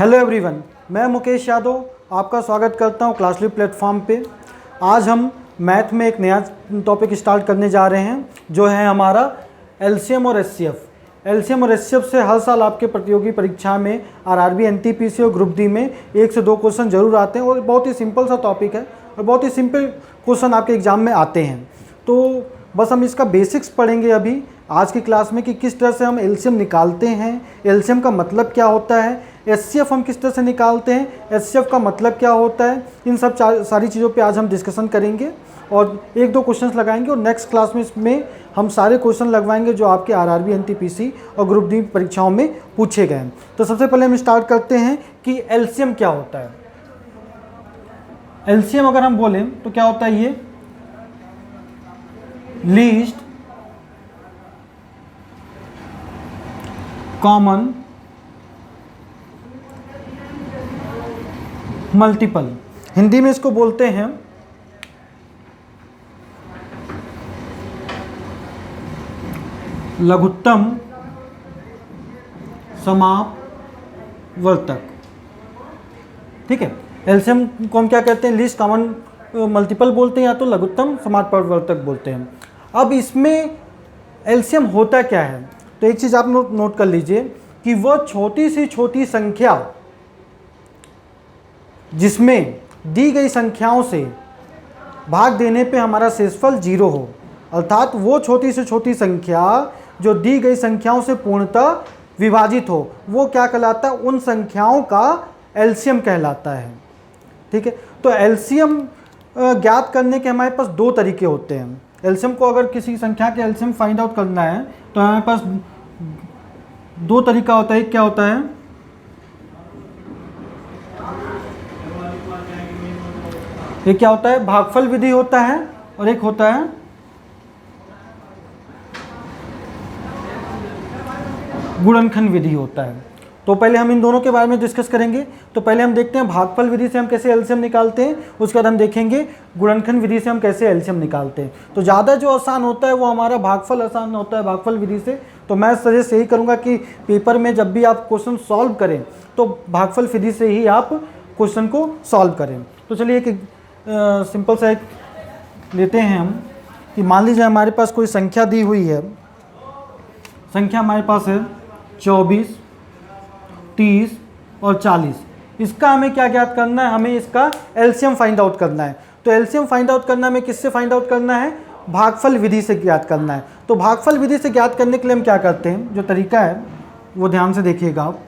Hello everyone, मैं मुकेश यादव आपका स्वागत करता हूं क्लासली प्लेटफॉर्म पे। आज हम मैथ में एक नया टॉपिक स्टार्ट करने जा रहे हैं जो है हमारा एलसीएम और एचसीएफ। एलसीएम और एचसीएफ से हर साल आपके प्रतियोगी परीक्षा में आरआरबी, एनटीपीसी और ग्रुप डी में 1 से 2 क्वेश्चन जरूर आते हैं और बहुत ही सिंपल सा टॉपिक है और बहुत ही सिंपल क्वेश्चन आपके एग्जाम में आते हैं। तो बस हम इसका बेसिक्स पढ़ेंगे अभी आज की क्लास में कि किस तरह से हम एलसीएम निकालते हैं, एलसीएम का मतलब क्या होता है, एचसीएफ हम किस तरह से निकालते हैं, एचसीएफ का मतलब क्या होता है। इन सब सारी चीज़ों पे आज हम डिस्कशन करेंगे और 1-2 क्वेश्चंस लगाएंगे और नेक्स्ट क्लास में इसमें हम सारे क्वेश्चन लगवाएंगे जो आपके आरआरबी, एनटीपीसी और ग्रुप डी परीक्षाओं में पूछे गए हैं। तो सबसे पहले हम स्टार्ट करते हैं कि एलसीएम क्या होता है। एलसीएम अगर हम बोलें तो क्या होता है, ये लीस्ट कॉमन मल्टीपल, हिंदी में इसको बोलते हैं लघुत्तम समापवर्तक। ठीक है, एलसीएम को हम क्या कहते हैं, लीस्ट कॉमन मल्टीपल बोलते हैं या तो लघुत्तम समापवर्तक बोलते हैं। अब इसमें एलसीएम होता क्या है, तो एक चीज़ आप नोट कर लीजिए कि वह छोटी से छोटी संख्या जिसमें दी गई संख्याओं से भाग देने पे हमारा शेषफल 0 हो, अर्थात वो छोटी से छोटी संख्या जो दी गई संख्याओं से पूर्णतः विभाजित हो, वो क्या कहलाता है, उन संख्याओं का एलसीएम कहलाता है। ठीक है, तो एलसीएम ज्ञात करने के हमारे पास 2 तरीके होते हैं। एलसीएम को अगर किसी संख्या के एलसीएम फाइंड आउट करना है तो हमारे पास 2 तरीका होता है। एक क्या होता है, एक क्या होता है, भागफल विधि होता है और एक होता है गुणनखंड विधि होता है। तो पहले हम इन दोनों के बारे में डिस्कस करेंगे। तो पहले हम देखते हैं भागफल विधि से हम कैसे एलसीएम निकालते हैं, उसके बाद हम देखेंगे गुणनखंड विधि से हम कैसे एलसीएम निकालते हैं। तो ज़्यादा जो आसान होता है वो हमारा भागफल आसान होता है भागफल विधि से। तो मैं सजेस्ट यही करूँगा कि पेपर में जब भी आप क्वेश्चन सॉल्व करें तो भागफल विधि से ही आप क्वेश्चन को सॉल्व करें। तो चलिए एक सिंपल सा एक लेते हैं हम कि मान लीजिए हमारे पास कोई संख्या दी हुई है, संख्या हमारे पास है 24, 30 और 40। इसका हमें क्या ज्ञात करना है, हमें इसका एलसीएम फाइंड आउट करना है। तो एलसीएम फाइंड आउट करना हमें किससे फाइंड आउट करना है, भागफल विधि से ज्ञात करना है। तो भागफल विधि से ज्ञात करने के लिए हम क्या करते हैं, जो तरीका है वो ध्यान से देखिएगा आप।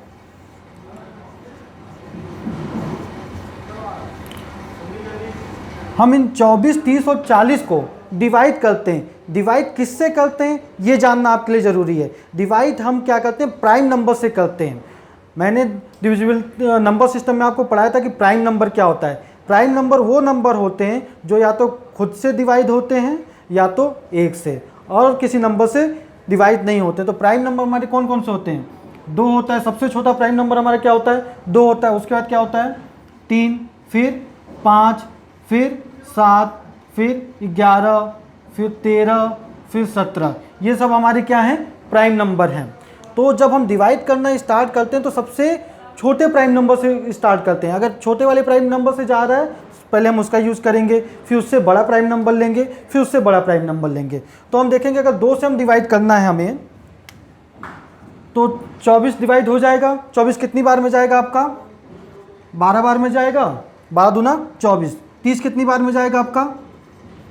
हम इन 24, 30 और 40 को डिवाइड करते हैं। डिवाइड किससे करते हैं ये जानना आपके लिए ज़रूरी है। डिवाइड हम क्या करते हैं, प्राइम नंबर से करते हैं। मैंने डिविजिबल नंबर सिस्टम में आपको पढ़ाया था कि प्राइम नंबर क्या होता है। प्राइम नंबर वो नंबर होते हैं जो या तो खुद से डिवाइड होते हैं या तो 1 से, और किसी नंबर से डिवाइड नहीं होते। तो प्राइम नंबर हमारे कौन कौन से होते हैं, 2 होता है। सबसे छोटा प्राइम नंबर हमारा क्या होता है, 2 होता है। उसके बाद क्या होता है, 3, फिर 5, फिर 7, फिर 11, फिर 13, फिर 17। ये सब हमारे क्या हैं, प्राइम नंबर हैं। तो जब हम डिवाइड करना स्टार्ट करते हैं तो सबसे छोटे प्राइम नंबर से स्टार्ट करते हैं। अगर छोटे वाले प्राइम नंबर से जा रहा है पहले हम उसका यूज़ करेंगे, फिर उससे बड़ा प्राइम नंबर लेंगे, फिर उससे बड़ा प्राइम नंबर लेंगे। तो हम देखेंगे अगर 2 से हम डिवाइड करना है हमें तो 24 डिवाइड हो जाएगा। 24 कितनी बार में जाएगा आपका, 12 बार में जाएगा, 12 दूना 24। 30 कितनी बार में जाएगा आपका,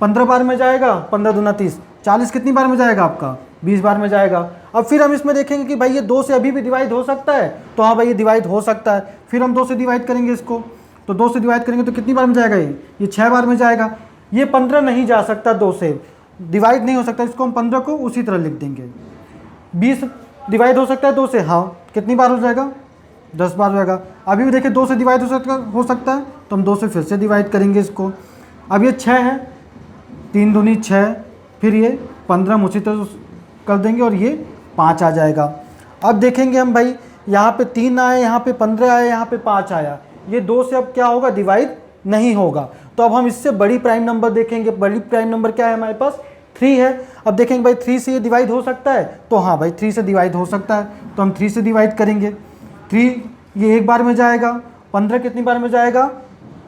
15 बार में जाएगा, 15 दूना 30। 40 कितनी बार में जाएगा आपका, 20 बार में जाएगा। अब फिर हम इसमें देखेंगे कि भाई ये 2 से अभी भी डिवाइड हो सकता है, तो हाँ भाई ये डिवाइड हो सकता है। फिर हम 2 से डिवाइड करेंगे इसको, तो 2 से डिवाइड करेंगे तो कितनी बार में जाएगा, ये 6 बार में जाएगा। ये 15 नहीं जा सकता, 2 से डिवाइड नहीं हो सकता, इसको हम 15 को उसी तरह लिख देंगे। 20 डिवाइड हो सकता है 2 से, हाँ कितनी बार हो जाएगा, 10 बार हो जाएगा। अभी भी देखिए 2 से डिवाइड हो सकता है, तो हम 2 से फिर से डिवाइड करेंगे इसको। अब ये 6 है, 3 दूनी 6, फिर ये 15 हम उसी तरह कर देंगे और ये 5 आ जाएगा। अब देखेंगे हम भाई यहाँ पे 3 आए, यहाँ पे 15 आए, यहाँ पे 5 आया। ये 2 से अब क्या होगा, डिवाइड नहीं होगा। तो अब हम इससे बड़ी प्राइम नंबर देखेंगे। बड़ी प्राइम नंबर क्या है हमारे पास, 3 है। अब देखेंगे भाई 3 से ये डिवाइड हो सकता है, तो हाँ भाई 3 से डिवाइड हो सकता है, तो हम 3 से डिवाइड करेंगे। 3 ये एक बार में जाएगा, 15 कितनी बार में जाएगा,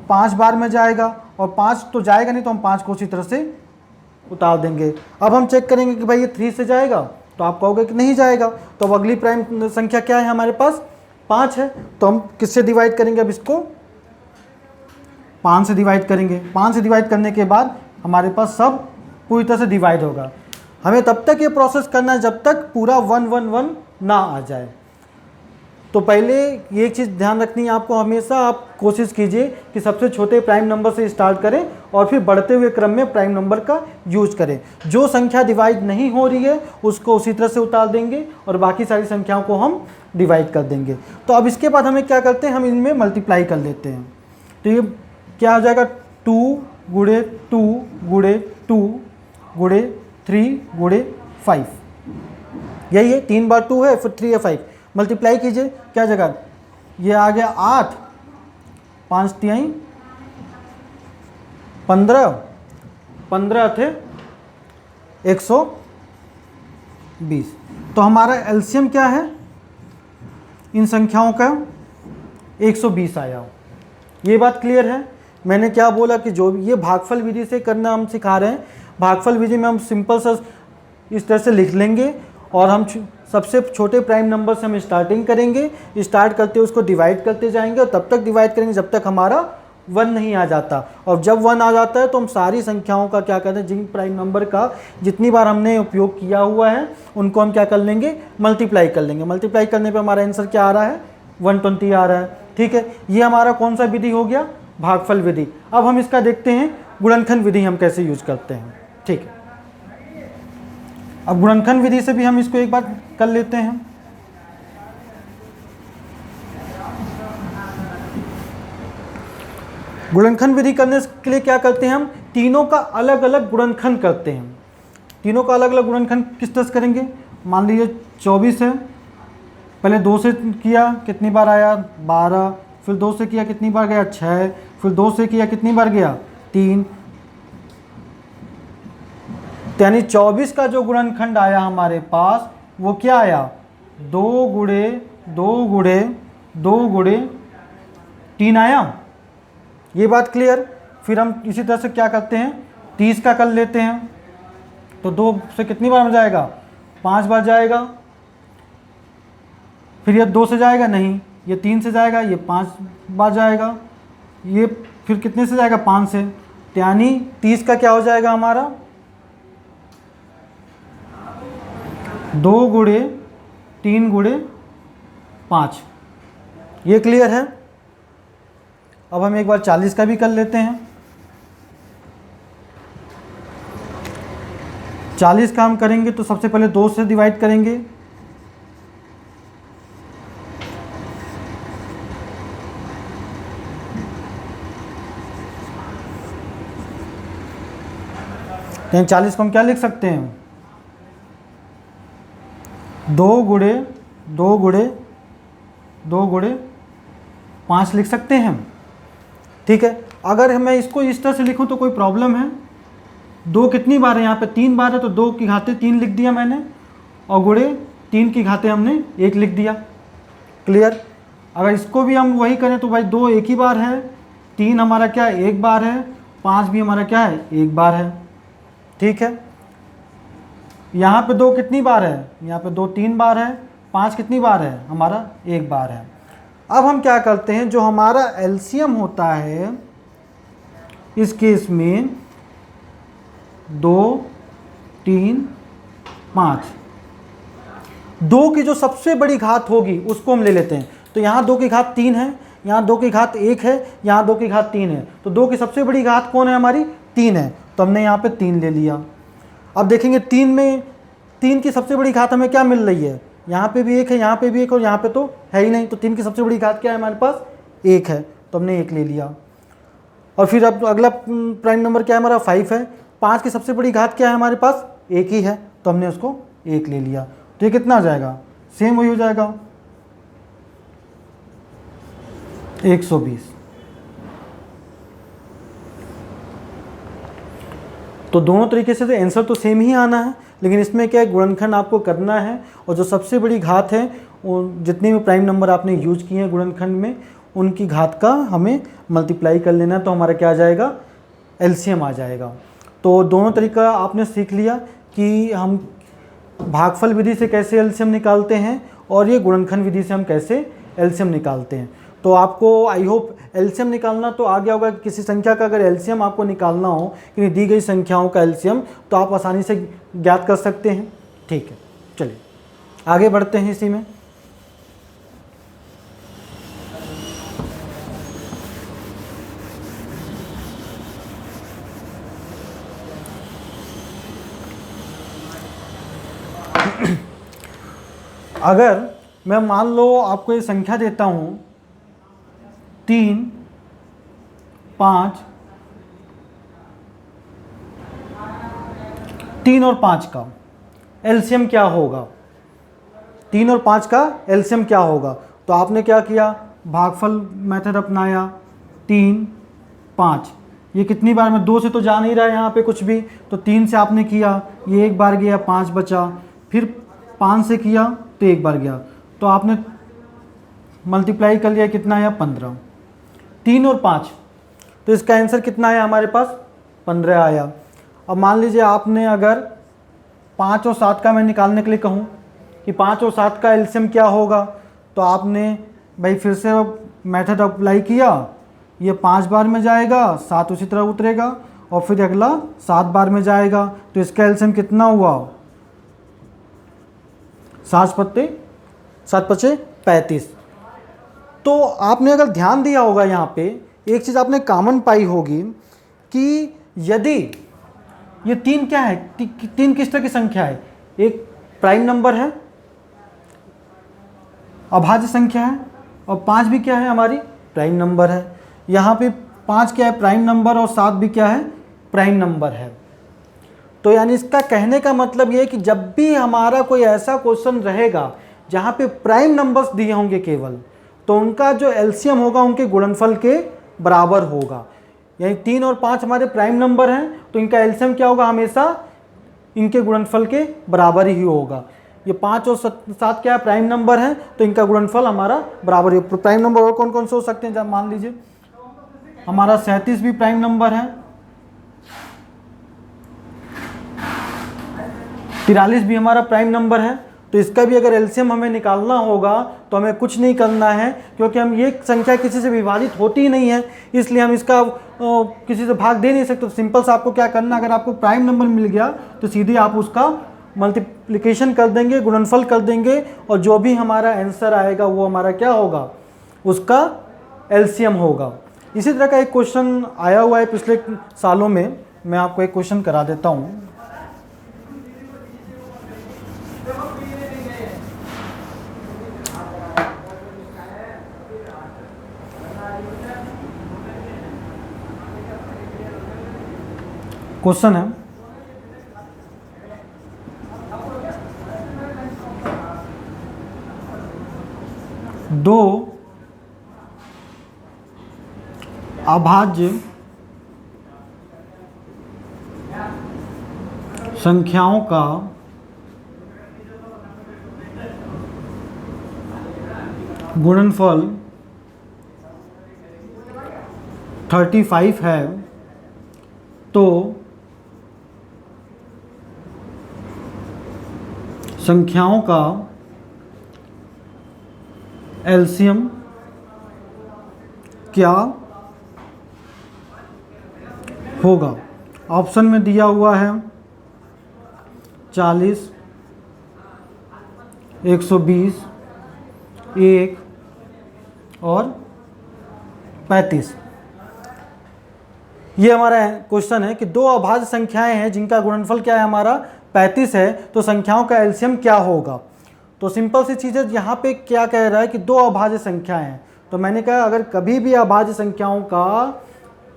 5 बार में जाएगा, और 5 तो जाएगा नहीं तो हम 5 को उसी तरह से उतार देंगे। अब हम चेक करेंगे कि भाई ये 3 से जाएगा, तो आप कहोगे कि नहीं जाएगा। तो अब अगली प्राइम संख्या क्या है हमारे पास, 5 है। तो हम किससे डिवाइड करेंगे, अब इसको 5 से डिवाइड करेंगे। 5 से डिवाइड करने के बाद हमारे पास सब पूरी तरह से डिवाइड होगा। हमें तब तक ये प्रोसेस करना है जब तक पूरा 1 1 1 ना आ जाए। तो पहले ये चीज़ ध्यान रखनी है आपको, हमेशा आप कोशिश कीजिए कि सबसे छोटे प्राइम नंबर से स्टार्ट करें और फिर बढ़ते हुए क्रम में प्राइम नंबर का यूज करें। जो संख्या डिवाइड नहीं हो रही है उसको उसी तरह से उतार देंगे और बाकी सारी संख्याओं को हम डिवाइड कर देंगे। तो अब इसके बाद हमें क्या करते हैं, हम इनमें मल्टीप्लाई कर लेते हैं। तो ये क्या हो जाएगा, 2 गुणे 2 गुणे 2 गुणे 3 गुणे 5, यही है। 3 बार 2 है, फिर 3 है 5, मल्टीप्लाई कीजिए, क्या जगह ये आ गया 8, 5 तिहाई 15, 15 थे 120। तो हमारा एलसीएम क्या है इन संख्याओं का, 120 आया। ये बात क्लियर है। मैंने क्या बोला कि जो ये भागफल विधि से करना हम सिखा रहे हैं। भागफल विधि में हम सिंपल सा इस तरह से लिख लेंगे और हम सबसे छोटे प्राइम नंबर से हम स्टार्टिंग करेंगे, स्टार्ट करते उसको डिवाइड करते जाएंगे और तब तक डिवाइड करेंगे जब तक हमारा 1 नहीं आ जाता। और जब 1 आ जाता है तो हम सारी संख्याओं का क्या करते हैं, जिन प्राइम नंबर का जितनी बार हमने उपयोग किया हुआ है उनको हम क्या कर लेंगे, मल्टीप्लाई कर लेंगे। मल्टीप्लाई करने पर हमारा आंसर क्या आ रहा है, 120 आ रहा है। ठीक है, ये हमारा कौन सा विधि हो गया, भागफल विधि। अब हम इसका देखते हैं गुणनखंड विधि हम कैसे यूज करते हैं। ठीक है, अब गुणनखंड विधि से भी हम इसको एक बार कर लेते हैं। गुणनखंड विधि करने के लिए क्या करते हैं, हम तीनों का अलग अलग गुणनखंड करते हैं। तीनों का अलग अलग गुणनखंड किस तरह से करेंगे, मान लीजिए 24 है, पहले 2 से किया कितनी बार आया 12, फिर 2 से किया कितनी बार गया 6, फिर 2 से किया कितनी बार गया 3। यानी 24 का जो गुणनखंड आया हमारे पास वो क्या आया, 2 गुणे 2 गुणे 2 गुणे 3 आया। ये बात क्लियर। फिर हम इसी तरह से क्या करते हैं, 30 का कर लेते हैं। तो 2 से कितनी बार में जाएगा, 5 बार जाएगा। फिर ये 2 से जाएगा नहीं, ये 3 से जाएगा, ये 5 बार जाएगा। ये फिर कितने से जाएगा, 5 से। यानी 30 का क्या हो जाएगा हमारा, 2 गुणे 3 गुणे 5। ये क्लियर है। अब हम एक बार 40 का भी कर लेते हैं। 40 का हम करेंगे तो सबसे पहले 2 से डिवाइड करेंगे। तो 40 को हम क्या लिख सकते हैं, 2 गुणे 2 गुणे 2 गुणे 5 लिख सकते हैं हम। ठीक है, अगर मैं इसको इस तरह से लिखूं तो कोई प्रॉब्लम है। 2 कितनी बार है, यहाँ पे 3 बार है, तो 2 की घाते 3 लिख दिया मैंने, और गुणे 3 की घाते हमने 1 लिख दिया। क्लियर। अगर इसको भी हम वही करें तो भाई 2 एक ही बार है, 3 हमारा क्या है 1 बार है, 5 भी हमारा क्या है 1 बार है। ठीक है, यहाँ पे 2 कितनी बार है, यहाँ पे 2 3 बार है, 5 कितनी बार है हमारा 1 बार है। अब हम क्या करते हैं, जो हमारा एलसीएम होता है इस केस में 2 3 5, 2 की जो सबसे बड़ी घात होगी उसको हम ले लेते हैं। तो यहाँ 2 की घात 3 है, यहाँ 2 की घात 1 है, यहाँ 2 की घात 3 है। तो 2 की सबसे बड़ी घात कौन है हमारी, 3 है। तो हमने यहाँ पे 3 ले लिया। अब देखेंगे 3 में 3 की सबसे बड़ी घात हमें क्या मिल रही है, यहाँ पे भी 1 है, यहाँ पे भी 1 और यहाँ पे तो है ही नहीं। तो 3 की सबसे बड़ी घात क्या है हमारे पास, 1 है। तो हमने 1 ले लिया। और फिर अब अगला प्राइम नंबर क्या है हमारा, 5 है। 5 की सबसे बड़ी घात क्या है हमारे पास, 1 ही है। तो हमने उसको 1 ले लिया। तो ये कितना आ जाएगा, सेम वही हो जाएगा 120। तो दोनों तरीके से तो आंसर तो सेम ही आना है, लेकिन इसमें क्या है, गुणनखंड आपको करना है और जो सबसे बड़ी घात है वो जितने भी प्राइम नंबर आपने यूज किए हैं गुणनखंड में उनकी घात का हमें मल्टीप्लाई कर लेना है, तो हमारा क्या आ जाएगा, एलसीएम आ जाएगा। तो दोनों तरीका आपने सीख लिया कि हम भागफल विधि से कैसे एलसीएम निकालते हैं और ये गुणनखंड विधि से हम कैसे एलसीएम निकालते हैं। तो आपको आई होप एलसीएम निकालना तो आ गया होगा कि किसी संख्या का अगर एलसीएम आपको निकालना हो कि दी गई संख्याओं का एलसीएम तो आप आसानी से ज्ञात कर सकते हैं। ठीक है, चलिए आगे बढ़ते हैं इसी में। अगर मैं मान लो आपको ये संख्या देता हूँ 3, 5, 3 और 5 का एलसीएम क्या होगा, 3 और 5 का एलसीएम क्या होगा, तो आपने क्या किया, भागफल मेथड अपनाया। 3, 5 ये कितनी बार में, 2 से तो जा नहीं रहा है यहाँ पे कुछ भी, तो 3 से आपने किया, ये एक बार गया, 5 बचा, फिर 5 से किया तो एक बार गया, तो आपने मल्टीप्लाई कर लिया, कितना आया, 15। 3 और 5 तो इसका आंसर कितना आया हमारे पास, 15 आया। अब मान लीजिए आपने अगर 5 और 7 का मैं निकालने के लिए कहूँ कि 5 और 7 का एलसीएम क्या होगा, तो आपने भाई फिर से मेथड अप्लाई किया, ये 5 बार में जाएगा, 7 उसी तरह उतरेगा और फिर अगला 7 बार में जाएगा, तो इसका एलसीएम कितना हुआ, 7 पचे 35। तो आपने अगर ध्यान दिया होगा यहाँ पे एक चीज़ आपने कॉमन पाई होगी कि यदि ये 3 क्या है, 3 किस तरह की संख्या है, एक प्राइम नंबर है, अभाज्य संख्या है, और 5 भी क्या है, हमारी प्राइम नंबर है। यहाँ पे 5 क्या है, प्राइम नंबर, और 7 भी क्या है, प्राइम नंबर है। तो यानी इसका कहने का मतलब ये है कि जब भी हमारा कोई ऐसा क्वेश्चन रहेगा जहाँ पे प्राइम नंबर्स दिए होंगे केवल, तो उनका जो एलसीएम होगा उनके गुणनफल के बराबर होगा। यानी 3 और 5 हमारे प्राइम नंबर हैं, तो इनका एलसीएम क्या होगा, हमेशा इनके गुणनफल के बराबर ही होगा। ये 5 और 7 क्या है, प्राइम नंबर हैं, तो इनका गुणनफल हमारा बराबर ही। प्राइम नंबर और कौन कौन से हो सकते हैं, जब मान लीजिए हमारा 37 भी प्राइम नंबर है, 43 भी हमारा प्राइम नंबर है, तो इसका भी अगर एलसीएम हमें निकालना होगा तो हमें कुछ नहीं करना है, क्योंकि हम ये संख्या किसी से विभाजित होती ही नहीं है, इसलिए हम इसका किसी से भाग दे नहीं सकते। तो सिंपल से आपको क्या करना, अगर आपको प्राइम नंबर मिल गया तो सीधे आप उसका मल्टीप्लिकेशन कर देंगे, गुणनफल कर देंगे, और जो भी हमारा आंसर आएगा वो हमारा क्या होगा, उसका एलसीएम होगा। इसी तरह का एक क्वेश्चन आया हुआ है पिछले सालों में, मैं आपको एक क्वेश्चन करा देता हूँ। क्वेश्चन है, दो अभाज्य संख्याओं का गुणनफल 35 है, तो संख्याओं का एलसीएम क्या होगा। ऑप्शन में दिया हुआ है 40, 120, 1 और 35। ये हमारा क्वेश्चन है कि दो अभाज्य संख्याएं हैं जिनका गुणनफल क्या है, हमारा 35 है, तो संख्याओं का एलसीएम क्या होगा। तो सिंपल सी चीज़ है, यहाँ पे क्या कह रहा है कि दो अभाज्य संख्याएं हैं, तो मैंने कहा अगर कभी भी अभाज्य संख्याओं का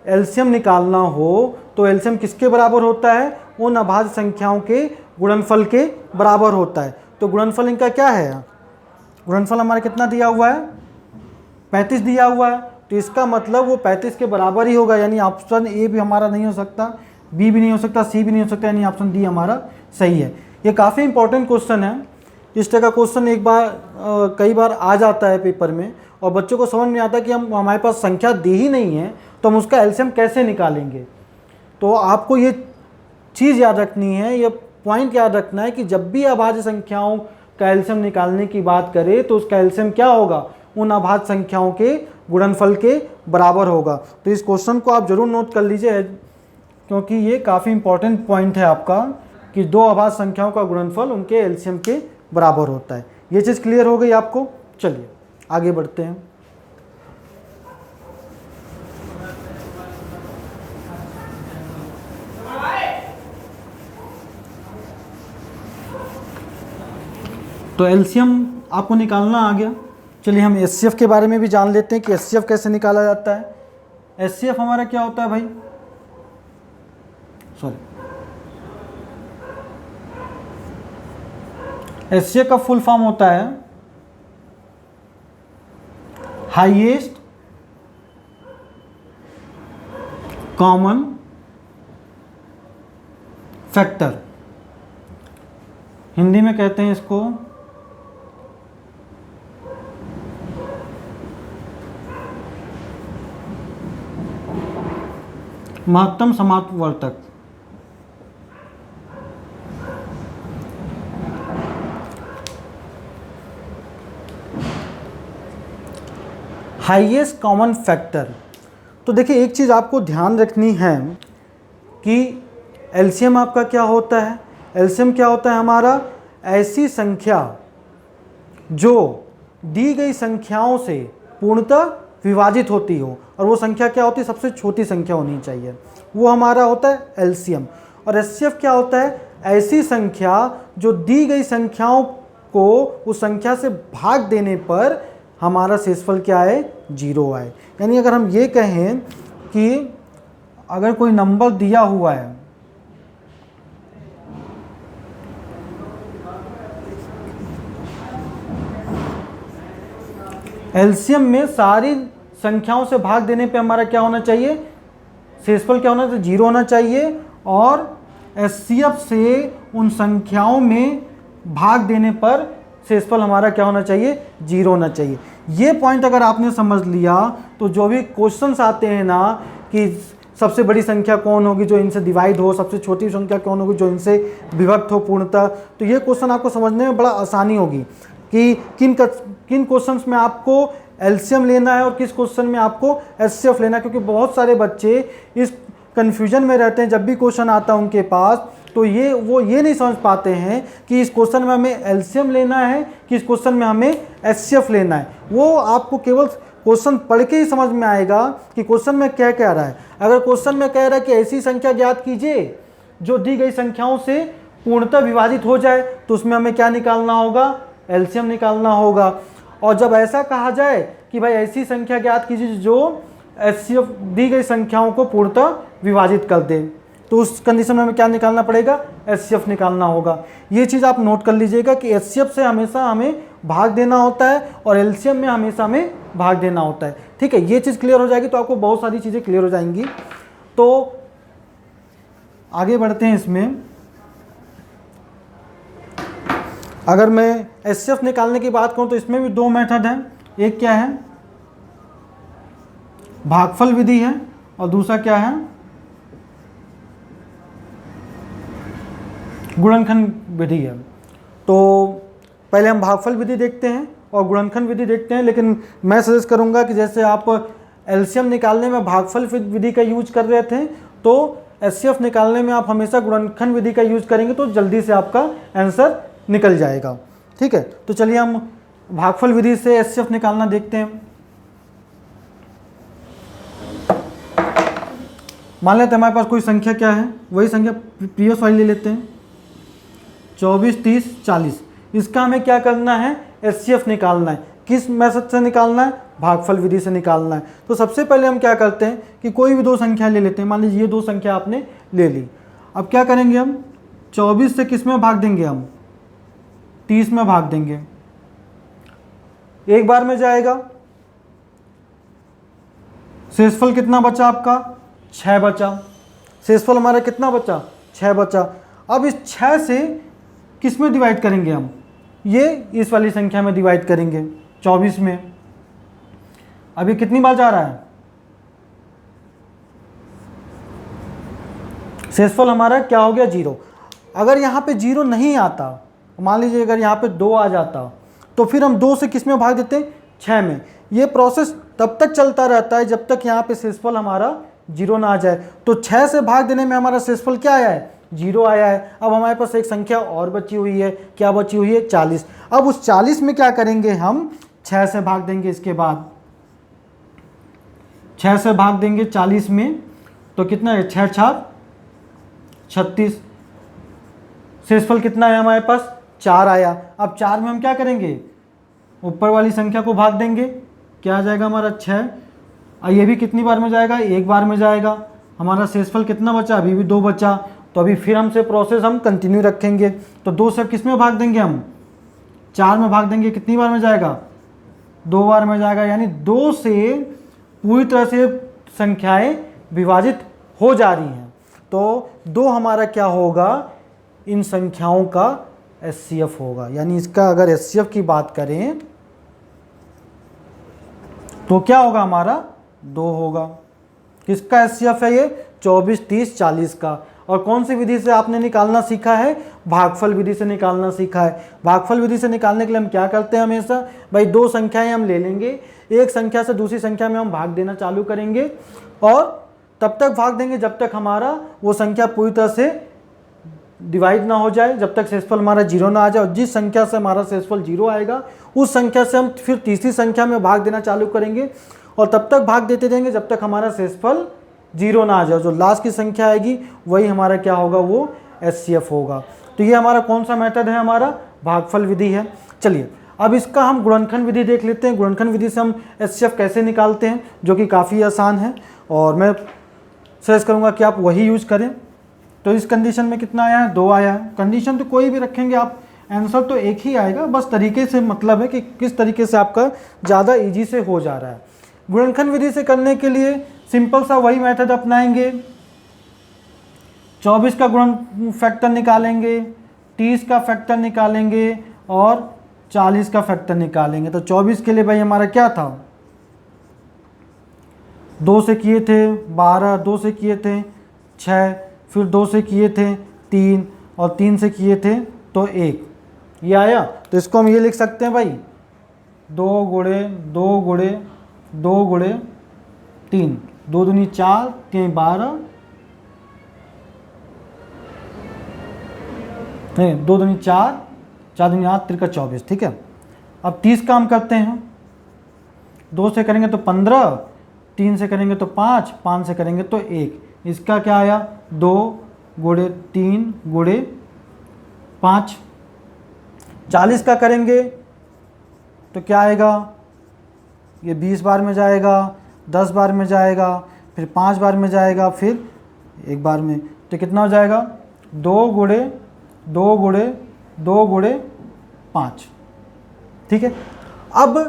एलसीएम निकालना हो तो एलसीएम किसके बराबर होता है, उन अभाज्य संख्याओं के गुणनफल के बराबर होता है। तो गुणनफल इनका क्या है, गुणनफल हमारा कितना दिया हुआ है, 35 दिया हुआ है, तो इसका मतलब वो 35 के बराबर ही होगा, यानी ऑप्शन ए भी हमारा नहीं हो सकता, बी भी नहीं हो सकता, सी भी नहीं हो सकता, यानी ऑप्शन डी हमारा सही है। ये काफ़ी इंपॉर्टेंट क्वेश्चन है। इस तरह का क्वेश्चन एक बार कई बार आ जाता है पेपर में और बच्चों को समझ में आता है कि हमारे पास संख्या दी ही नहीं है तो हम उसका एलसीएम कैसे निकालेंगे। तो आपको ये चीज़ याद रखनी है, ये पॉइंट याद रखना है कि जब भी अभाज्य संख्याओं का एलसीएम निकालने की बात करें तो उसका एलसीएम क्या होगा, उन अभाज्य संख्याओं के गुणनफल के बराबर होगा। तो इस क्वेश्चन को आप जरूर नोट कर लीजिए, क्योंकि ये काफ़ी इंपॉर्टेंट पॉइंट है आपका कि दो अभाज्य संख्याओं का गुणनफल उनके एलसीएम के बराबर होता है। ये चीज़ क्लियर हो गई आपको। चलिए आगे बढ़ते हैं। तो एलसीएम आपको निकालना आ गया। चलिए हम एचसीएफ के बारे में भी जान लेते हैं कि एचसीएफ कैसे निकाला जाता है। एचसीएफ हमारा क्या होता है भाई, सॉरी, एचसीएफ का फुल फॉर्म होता है हाईएस्ट कॉमन फैक्टर, हिंदी में कहते हैं इसको महत्तम समापवर्तक। Highest common factor. तो देखिए एक चीज़ आपको ध्यान रखनी है कि एलसीएम आपका क्या होता है। एलसीएम क्या होता है हमारा, ऐसी संख्या जो दी गई संख्याओं से पूर्णतः विभाजित होती हो, और वो संख्या क्या होती है, सबसे छोटी संख्या होनी चाहिए, वो हमारा होता है एलसीएम। और एचसीएफ क्या होता है, ऐसी संख्या जो दी गई संख्याओं को उस संख्या से भाग देने पर हमारा शेषफल क्या है, 0 आए। यानी अगर हम ये कहें कि अगर कोई नंबर दिया हुआ है, एलसीएम में सारी संख्याओं से भाग देने पे हमारा क्या होना चाहिए, शेषफल क्या होना चाहिए, 0 होना चाहिए। और एचसीएफ से उन संख्याओं में भाग देने पर शेषफल हमारा क्या होना चाहिए, 0 होना चाहिए। ये पॉइंट अगर आपने समझ लिया तो जो भी क्वेश्चंस आते हैं ना कि सबसे बड़ी संख्या कौन होगी जो इनसे डिवाइड हो, सबसे छोटी संख्या कौन होगी जो इनसे विभक्त हो पूर्णतः, तो ये क्वेश्चन आपको समझने में बड़ा आसानी होगी कि किन क्वेश्चंस में आपको एलसीएम लेना है और किस क्वेश्चन में आपको एचसीएफ लेना है। क्योंकि बहुत सारे बच्चे इस कन्फ्यूजन में रहते हैं, जब भी क्वेश्चन आता है उनके पास तो वो ये नहीं समझ पाते हैं कि इस क्वेश्चन में हमें एलसीएम लेना है कि इस क्वेश्चन में हमें एचसीएफ लेना है। वो आपको केवल क्वेश्चन पढ़ के ही समझ में आएगा कि क्वेश्चन में क्या कह रहा है। अगर क्वेश्चन में कह रहा है कि ऐसी संख्या ज्ञात कीजिए जो दी गई संख्याओं से पूर्णतः विभाजित हो जाए, तो उसमें हमें क्या निकालना होगा, एलसीएम निकालना होगा। और जब ऐसा कहा जाए कि भाई ऐसी संख्या ज्ञात कीजिए जो एचसीएफ दी गई संख्याओं को पूर्णतः विभाजित कर दे, तो उस कंडीशन में हमें क्या निकालना पड़ेगा, एचसीएफ निकालना होगा। ये चीज़ आप नोट कर लीजिएगा कि एचसीएफ से हमेशा हमें भाग देना होता है और एलसीएम में हमेशा हमें भाग देना होता है। ठीक है, ये चीज़ क्लियर हो जाएगी तो आपको बहुत सारी चीज़ें क्लियर हो जाएंगी। तो आगे बढ़ते हैं। इसमें अगर मैं एचसीएफ निकालने की बात करूं तो इसमें भी 2 मेथड हैं। एक क्या है, भागफल विधि है, और दूसरा क्या है, गुणनखंड विधि है। तो पहले हम भागफल विधि देखते हैं और गुणनखंड विधि देखते हैं। लेकिन मैं सजेस्ट करूंगा कि जैसे आप एलसीएम निकालने में भागफल विधि का यूज कर रहे थे, तो एचसीएफ निकालने में आप हमेशा गुणनखंड विधि का यूज करेंगे तो जल्दी से आपका आंसर निकल जाएगा। ठीक है, तो चलिए हम भागफल विधि से एचसीएफ निकालना देखते हैं। मान लेते हैं हमारे पास कोई संख्या क्या है, वही संख्या प्रीवियस वाली ले लेते हैं, 24, 30, 40। इसका हमें क्या करना है, एचसीएफ निकालना है। किस मेथड से निकालना है, भागफल विधि से निकालना है। तो सबसे पहले हम क्या करते हैं कि कोई भी 2 संख्या ले लेते हैं। मान लीजिए ये 2 संख्या आपने ले ली। अब क्या करेंगे हम, 24 से किस में भाग देंगे, हम 30 में भाग देंगे। एक बार में जाएगा, शेषफल कितना बचा आपका, 6 बचा। शेषफल हमारा कितना बचा, 6 बचा। अब इस 6 से किस में डिवाइड करेंगे हम, ये इस वाली संख्या में डिवाइड करेंगे 24 में। अभी कितनी बार जा रहा है, शेषफल हमारा क्या हो गया, 0। अगर यहाँ पे 0 नहीं आता, मान लीजिए अगर यहाँ पे 2 आ जाता, तो फिर हम 2 से किस में भाग देते हैं, 6 में। ये प्रोसेस तब तक चलता रहता है जब तक यहाँ पे शेषफल हमारा 0 ना आ जाए। तो 6 से भाग देने में हमारा शेषफल क्या आया है, 0 आया है। अब हमारे पास एक संख्या और बची हुई है, क्या बची हुई है, 40। अब उस 40 में क्या करेंगे हम, 6 से भाग देंगे। इसके बाद 6 से भाग देंगे 40 में, तो कितना है, 6 छाप 36। शेषफल कितना है हमारे पास, 4 आया। अब 4 में हम क्या करेंगे, ऊपर वाली संख्या को भाग देंगे, क्या आ जाएगा हमारा 6। और ये भी कितनी बार में जाएगा, एक बार में जाएगा। हमारा शेषफल कितना बचा, अभी भी 2 बचा। तो अभी फिर हमसे प्रोसेस हम कंटिन्यू रखेंगे। तो 2 से किस में भाग देंगे हम, 4 में भाग देंगे, कितनी बार में जाएगा, 2 बार में जाएगा। यानी 2 से पूरी तरह से संख्याएं विभाजित हो जा रही हैं। तो 2 हमारा क्या होगा, इन संख्याओं का एचसीएफ होगा। यानी इसका अगर एचसीएफ की बात करें तो क्या होगा, हमारा 2 होगा। किसका एचसीएफ है ये, 24, 30, 40 का। और कौन सी विधि से आपने निकालना सीखा है, भागफल विधि से निकालना सीखा है। भागफल विधि से निकालने के लिए हम क्या करते हैं, हमेशा भाई 2 संख्याएं हम ले लेंगे, एक संख्या से दूसरी संख्या में हम भाग देना चालू करेंगे, और तब तक भाग देंगे जब तक हमारा वो संख्या पूरी तरह से डिवाइड ना हो जाए, जब तक शेषफल हमारा 0 ना आ जाए। और जिस संख्या से हमारा शेषफल 0 आएगा, उस संख्या से हम फिर तीसरी संख्या में भाग देना चालू करेंगे, और तब तक भाग देते रहेंगे जब तक हमारा शेषफल 0 ना आ जाए। जो लास्ट की संख्या आएगी वही हमारा क्या होगा, वो एचसीएफ होगा। तो ये हमारा कौन सा मेथड है, हमारा भागफल विधि है। चलिए अब इसका हम गुणनखंड विधि देख लेते हैं। गुणनखंड विधि से हम एचसीएफ कैसे निकालते हैं, जो कि काफ़ी आसान है, और मैं सजेस्ट करूँगा कि आप वही यूज करें। तो इस कंडीशन में कितना आया है, 2 आया है। कंडीशन तो कोई भी रखेंगे आप, आंसर तो एक ही आएगा, बस तरीके से मतलब है कि किस तरीके से आपका ज़्यादा इजी से हो जा रहा है। गुणनखंड विधि से करने के लिए सिंपल सा वही मेथड अपनाएंगे। 24 का गुणन फैक्टर निकालेंगे, 30 का फैक्टर निकालेंगे, और 40 का फैक्टर निकालेंगे। तो 24 के लिए भाई हमारा क्या था, 2 से किए थे 12, 2 से किए थे 6, फिर 2 से किए थे 3, और 3 से किए थे तो 1, ये आया। तो इसको हम ये लिख सकते हैं भाई, 2 गुणे 2 गुणे 2 गुणे 3, 2 दूनी 4, 3 12, 2 दूनी 4, 4 दूनी 8, 3 का 24, ठीक है। अब 30 का हम करते हैं, 2 से करेंगे तो 15, 3 से करेंगे तो 5, 5 से करेंगे तो 1। इसका क्या आया, 2 गुणे 3 गुणे 5। 40 का करेंगे तो क्या आएगा, ये 20 बार में जाएगा, 10 बार में जाएगा, फिर 5 बार में जाएगा, फिर 1 बार में। तो कितना हो जाएगा, 2 गुणे 2 गुणे 2 गुणे 5, ठीक है। अब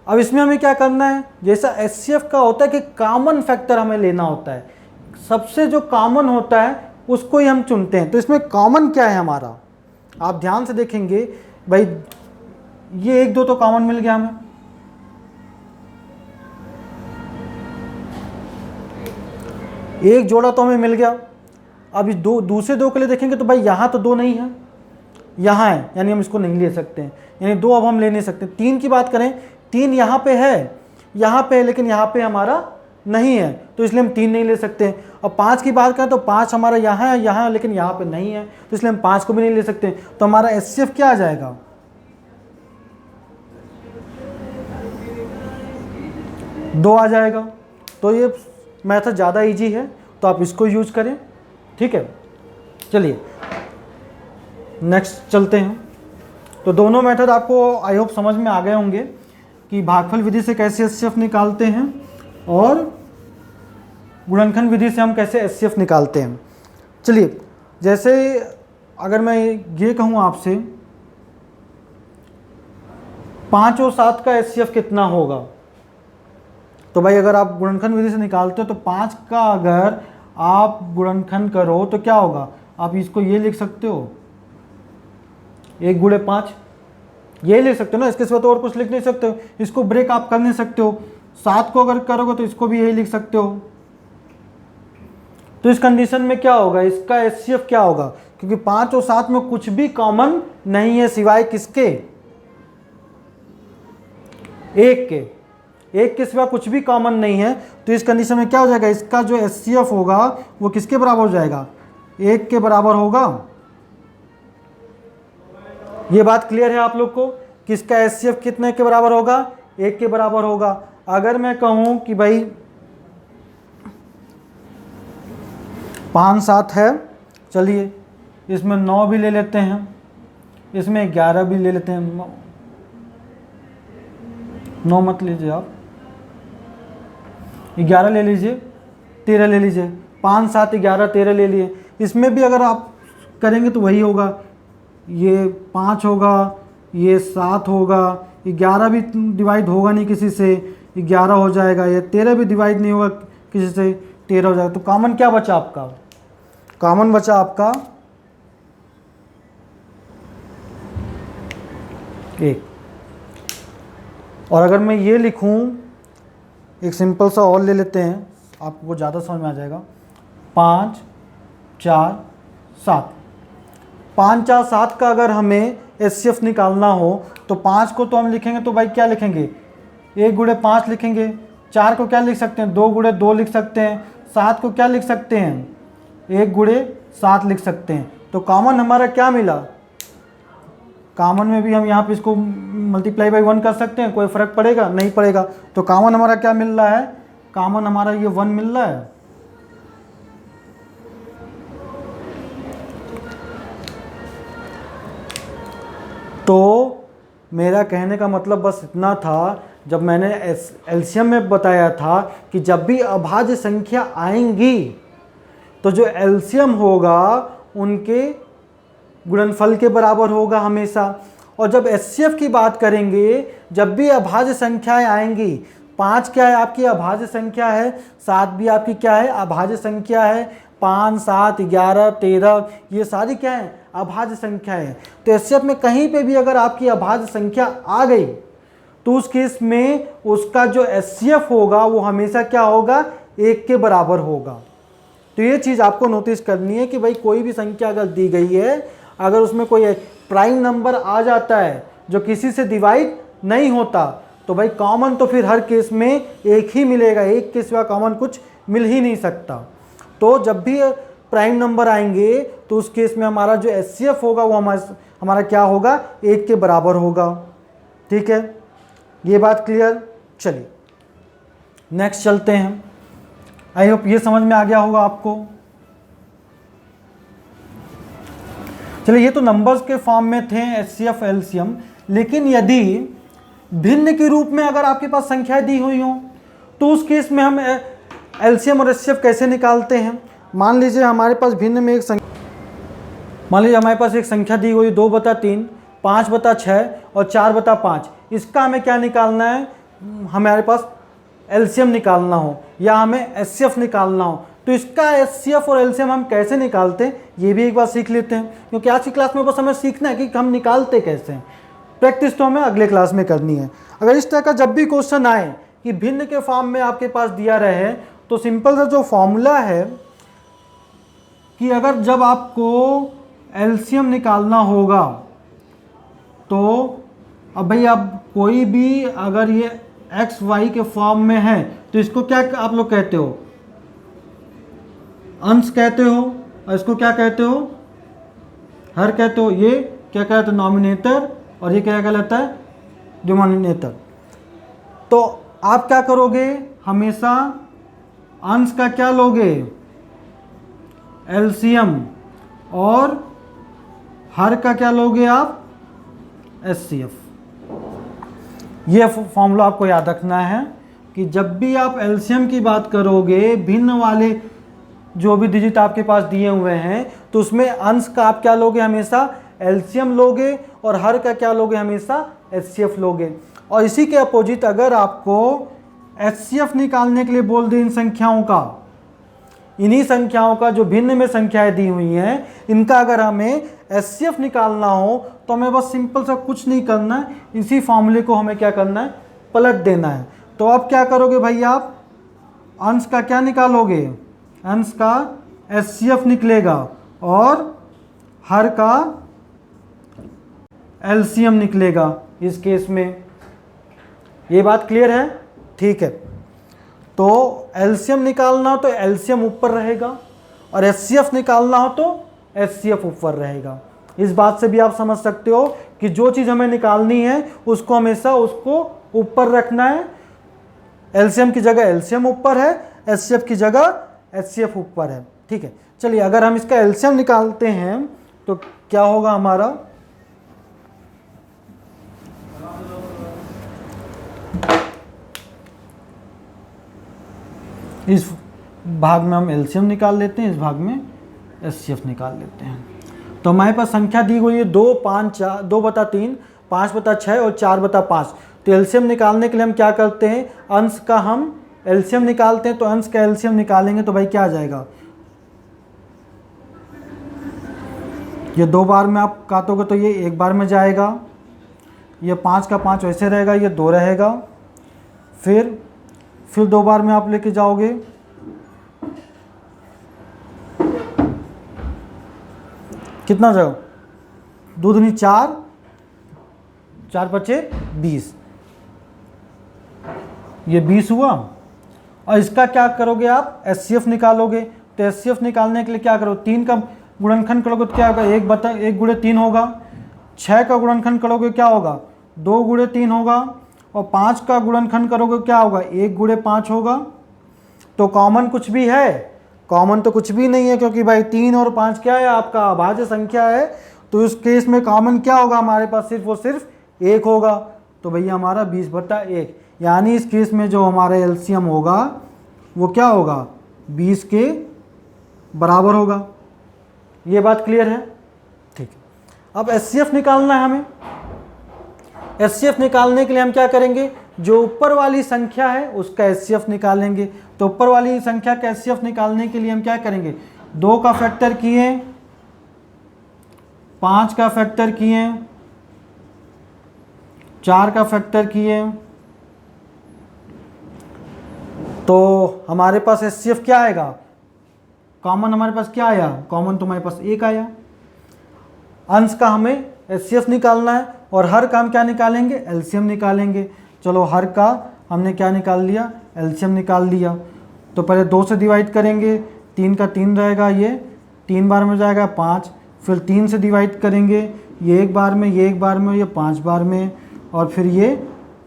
इसमें हमें क्या करना है, जैसा एचसीएफ का होता है कि कॉमन फैक्टर हमें लेना होता है, सबसे जो कॉमन होता है उसको ही हम चुनते हैं। तो इसमें कॉमन क्या है हमारा, आप ध्यान से देखेंगे भाई, ये 1 2 तो कॉमन मिल गया हमें, एक जोड़ा तो हमें मिल गया। अब इस दूसरे 2 के लिए देखेंगे तो भाई यहाँ तो 2 नहीं है, यहाँ है, यानी हम इसको नहीं ले सकते हैं, यानी 2 अब हम ले नहीं सकते। 3 की बात करें, 3 यहाँ पे है, यहाँ पे है, लेकिन यहाँ पे हमारा नहीं है, तो इसलिए हम 3 नहीं ले सकते। और 5 की बात करें तो 5 हमारा यहाँ है, लेकिन यहाँ पे नहीं है, तो इसलिए हम 5 को भी नहीं ले सकते। तो हमारा एचसीएफ क्या आ जाएगा, 2 आ जाएगा। तो ये मेथड ज़्यादा इजी है, तो आप इसको यूज करें, ठीक है। चलिए नेक्स्ट चलते हैं। तो दोनों मेथड आपको आई होप समझ में आ गए होंगे कि भागफल विधि से कैसे एचसीएफ निकालते हैं, और गुणनखंड विधि से हम कैसे एचसीएफ निकालते हैं। चलिए, जैसे अगर मैं ये कहूँ आपसे 5 और 7 का एचसीएफ कितना होगा, तो भाई अगर आप गुणनखंड विधि से निकालते हो तो 5 का अगर आप गुणनखंड करो तो क्या होगा, आप इसको ये लिख सकते हो 1 गुणे 5, ये लिख सकते हो ना, इसके सिवा तो और कुछ लिख नहीं सकते हो। इसको ब्रेक आप कर नहीं सकते हो। 7 को अगर करोगे तो इसको भी यही लिख सकते हो। तो इस कंडीशन में क्या होगा, इसका एचसीएफ क्या होगा, क्योंकि 5 और 7 में कुछ भी कॉमन नहीं है सिवाय किसके, 1 के। 1 के सिवा कुछ भी कॉमन नहीं है। तो इस कंडीशन में क्या हो जाएगा, इसका जो एचसीएफ होगा वो किसके बराबर हो जाएगा, 1 के बराबर होगा। ये बात क्लियर है आप लोग को, किसका एचसीएफ कितने के बराबर होगा, 1 के बराबर होगा। अगर मैं कहूं कि भाई 5 7 है, चलिए इसमें 9 भी ले लेते हैं, इसमें 11 भी ले लेते हैं, 9 मत लीजिए आप, 11 ले लीजिए, 13 ले लीजिए, 5 7 11 13 ले लिए। इसमें भी अगर आप करेंगे तो वही होगा, ये 5 होगा, ये 7 होगा, 11 भी डिवाइड होगा नहीं किसी से, 11 हो जाएगा, ये 13 भी डिवाइड नहीं होगा किसी से, 13 हो जाएगा। तो कॉमन क्या बचा आपका, कॉमन बचा आपका 1। और अगर मैं ये लिखूं, एक सिंपल सा और ले लेते हैं, आपको ज़्यादा समझ में आ जाएगा, 5 4 7, 5 4 7 का अगर हमें एचसीएफ निकालना हो तो 5 को तो हम लिखेंगे तो भाई क्या लिखेंगे, 1 गुणे 5 लिखेंगे। 4 को क्या लिख सकते हैं, 2 गुणे 2 लिख सकते हैं। 7 को क्या लिख सकते हैं, 1 गुणे 7 लिख सकते हैं। तो कॉमन हमारा क्या मिला, कॉमन में भी हम यहाँ पे इसको मल्टीप्लाई बाई 1 कर सकते हैं, कोई फ़र्क पड़ेगा नहीं पड़ेगा। तो कॉमन हमारा क्या मिल रहा है, कॉमन हमारा ये 1 मिल रहा है। तो मेरा कहने का मतलब बस इतना था, जब मैंने एलसीएम में बताया था कि जब भी अभाज्य संख्या आएंगी तो जो एलसीएम होगा उनके गुणनफल के बराबर होगा हमेशा। और जब एचसीएफ की बात करेंगे, जब भी अभाज्य संख्याएं आएंगी, 5 क्या है आपकी अभाज्य संख्या है, 7 भी आपकी क्या है अभाज्य संख्या है, 5 7 11 13 ये सारी क्या है अभाज्य संख्या है। तो एचसीएफ में कहीं पे भी अगर आपकी अभाज्य संख्या आ गई तो उस केस में उसका जो एचसीएफ होगा वो हमेशा क्या होगा, 1 के बराबर होगा। तो ये चीज़ आपको नोटिस करनी है कि भाई कोई भी संख्या अगर दी गई है, अगर उसमें कोई प्राइम नंबर आ जाता है जो किसी से डिवाइड नहीं होता, तो भाई कॉमन तो फिर हर केस में 1 ही मिलेगा, 1 के सिवा कॉमन कुछ मिल ही नहीं सकता। तो जब भी प्राइम नंबर आएंगे तो उस केस में हमारा जो एचसीएफ होगा वो हमारा क्या होगा, 1 के बराबर होगा। ठीक है, ये बात क्लियर। चलिए नेक्स्ट चलते हैं। आई होप ये समझ में आ गया होगा आपको। चलिए, ये तो नंबर्स के फॉर्म में थे एचसीएफ एलसीएम, लेकिन यदि भिन्न के रूप में अगर आपके पास संख्याएं दी हुई हों तो उस केस में हम एलसीएम और एचसीएफ कैसे निकालते हैं। मान लीजिए हमारे पास भिन्न में एक संख्या, मान लीजिए हमारे पास एक संख्या दी हुई 2/3, 5/6 और 4/5। इसका हमें क्या निकालना है, हमारे पास एलसीएम निकालना हो या हमें एचसीएफ निकालना हो, तो इसका एचसीएफ और एलसीएम हम कैसे निकालते हैं ये भी एक बार सीख लेते हैं, क्योंकि आज की क्लास में बस हमें सीखना है कि हम निकालते कैसे हैं। प्रैक्टिस तो हमें अगले क्लास में करनी है। अगर इस तरह का जब भी क्वेश्चन आए कि भिन्न के फॉर्म में आपके पास दिया रहे, तो सिंपल सा जो फॉर्मूला है कि अगर जब आपको एलसीएम निकालना होगा तो अब भाई आप कोई भी अगर ये एक्स वाई के फॉर्म में है तो इसको क्या आप लोग कहते हो, अंश कहते हो, और इसको क्या कहते हो, हर कहते हो। ये क्या कहते हैं, नॉमिनेटर, और ये क्या कहलाता है, डिनोमिनेटर। तो आप क्या करोगे, हमेशा अंश का क्या लोगे, एलसीएम, और हर का क्या लोगे आप, एचसीएफ। ये फॉर्मूला आपको याद रखना है कि जब भी आप एलसीएम की बात करोगे, भिन्न वाले जो भी डिजिट आपके पास दिए हुए हैं, तो उसमें अंश का आप क्या लोगे, हमेशा एलसीएम लोगे, और हर का क्या लोगे, हमेशा एचसीएफ लोगे। और इसी के अपोजिट अगर आपको एचसीएफ निकालने के लिए बोल दें इन संख्याओं का, इन्हीं संख्याओं का जो भिन्न में संख्याएं दी हुई हैं, इनका अगर हमें एचसीएफ निकालना हो तो हमें बस सिंपल सा कुछ नहीं करना है, इसी फॉर्मूले को हमें क्या करना है, पलट देना है। तो अब क्या करोगे भाई, आप अंश का क्या निकालोगे, अंश का एचसीएफ निकलेगा और हर का एलसीएम निकलेगा इस केस में। ये बात क्लियर है? ठीक है। तो एलसीएम निकालना हो तो एलसीएम ऊपर रहेगा और एचसीएफ निकालना हो तो एचसीएफ ऊपर रहेगा। इस बात से भी आप समझ सकते हो कि जो चीज़ हमें निकालनी है उसको हमेशा उसको ऊपर रखना है। एलसीएम की जगह एलसीएम ऊपर है, एचसीएफ की जगह एचसीएफ ऊपर है। ठीक है, चलिए अगर हम इसका एलसीएम निकालते हैं तो क्या होगा हमारा, इस भाग में हम एलसीएम निकाल लेते हैं, इस भाग में एचसीएफ निकाल लेते हैं। तो हमारे पास संख्या दी हुई है 2, 5, 4, 2/3, 5/6 और 4/5। तो एलसीएम निकालने के लिए हम क्या करते हैं, अंश का हम एलसीएम निकालते हैं। तो अंश का एलसीएम निकालेंगे तो भाई क्या आ जाएगा, ये 2 बार में आप काटोगे तो ये 1 बार में जाएगा, ये 5 का 5 वैसे रहेगा, ये 2 रहेगा, फिर 2 बार में आप लेके जाओगे, कितना जाओ, 2 दूनी 4, 4×5 20, ये 20 हुआ। और इसका क्या करोगे आप, एचसीएफ निकालोगे। तो एचसीएफ निकालने के लिए क्या करो, 3 का गुणनखंड करोगे तो क्या होगा, 1/3 होगा। 6 का गुणनखंड करोगे क्या होगा, 2×3 होगा। और 5 का गुणनखंड करोगे क्या होगा, 1×5 होगा। तो कॉमन कुछ भी है, कॉमन तो कुछ भी नहीं है, क्योंकि भाई 3 और 5 क्या है, आपका अभाज्य संख्या है। तो इस केस में कॉमन क्या होगा हमारे पास, सिर्फ और सिर्फ 1 होगा। तो भैया हमारा 20/1, यानी इस केस में जो हमारा एलसीएम होगा वो क्या होगा, 20 के बराबर होगा। ये बात क्लियर है? ठीक है। अब एचसीएफ निकालना है हमें। एचसीएफ निकालने के लिए हम क्या करेंगे, जो ऊपर वाली संख्या है उसका एचसीएफ निकालेंगे। तो ऊपर वाली संख्या का एचसीएफ निकालने के लिए हम क्या करेंगे, 2 का फैक्टर किए, 5 का फैक्टर किए, 4 का फैक्टर किए, तो हमारे पास एचसीएफ क्या आएगा, कॉमन हमारे पास क्या आया, कॉमन तो हमारे पास 1 आया। अंश का हमें एचसीएफ निकालना है और हर का हम क्या निकालेंगे, एलसीएम निकालेंगे। चलो हर का हमने क्या निकाल लिया, एलसीएम निकाल लिया। तो पहले 2 से डिवाइड करेंगे, 3 का 3 रहेगा, ये 3 बार में जाएगा 5। फिर 3 से डिवाइड करेंगे, ये 1 बार में, ये 1 बार में, ये 5 बार में। और फिर ये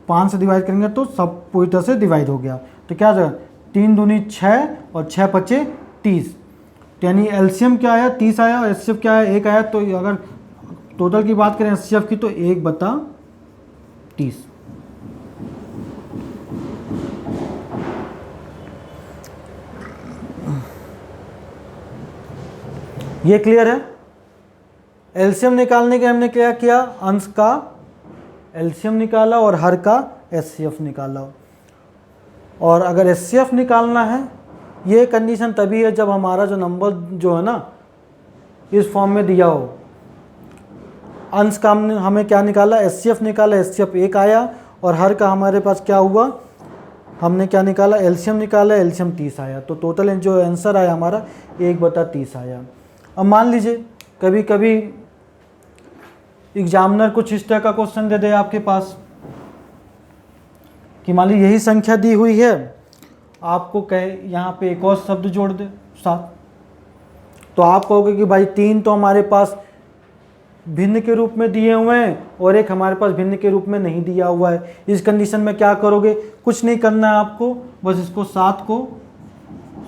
5 से डिवाइड करेंगे तो सब पूरी तरह से डिवाइड हो गया। तो क्या जाएगा, 3 दूनी 6 और 6×5 30। यानी एलसीएम क्या आया, 30 आया और एचसीएफ क्या आया, 1 आया। तो अगर टोटल की बात करें एचसीएफ की तो 1/30। ये क्लियर है? एलसीएम निकालने के हमने क्या किया, अंश का एलसीएम निकाला और हर का एचसीएफ निकाला। और अगर एचसीएफ निकालना है, ये कंडीशन तभी है जब हमारा जो नंबर जो है ना इस फॉर्म में दिया हो। अंश का हमें क्या निकाला, एचसीएफ निकाला, एचसीएफ 1 आया। और हर का हमारे पास क्या हुआ, हमने क्या निकाला, एलसीएम निकाला, एलसीएम 30 आया। तो टोटल जो आंसर आया हमारा 1/30 आया। अब मान लीजिए कभी कभी एग्जामिनर कुछ इस तरह का क्वेश्चन दे दे आपके पास कि मान लीजिए यही संख्या दी हुई है, आपको कहे यहाँ पे एक और शब्द जोड़ दे 7। तो आप कहोगे कि भाई 3 तो हमारे पास भिन्न के रूप में दिए हुए हैं और एक हमारे पास भिन्न के रूप में नहीं दिया हुआ है। इस कंडीशन में क्या करोगे, कुछ नहीं करना है आपको, बस इसको 7 को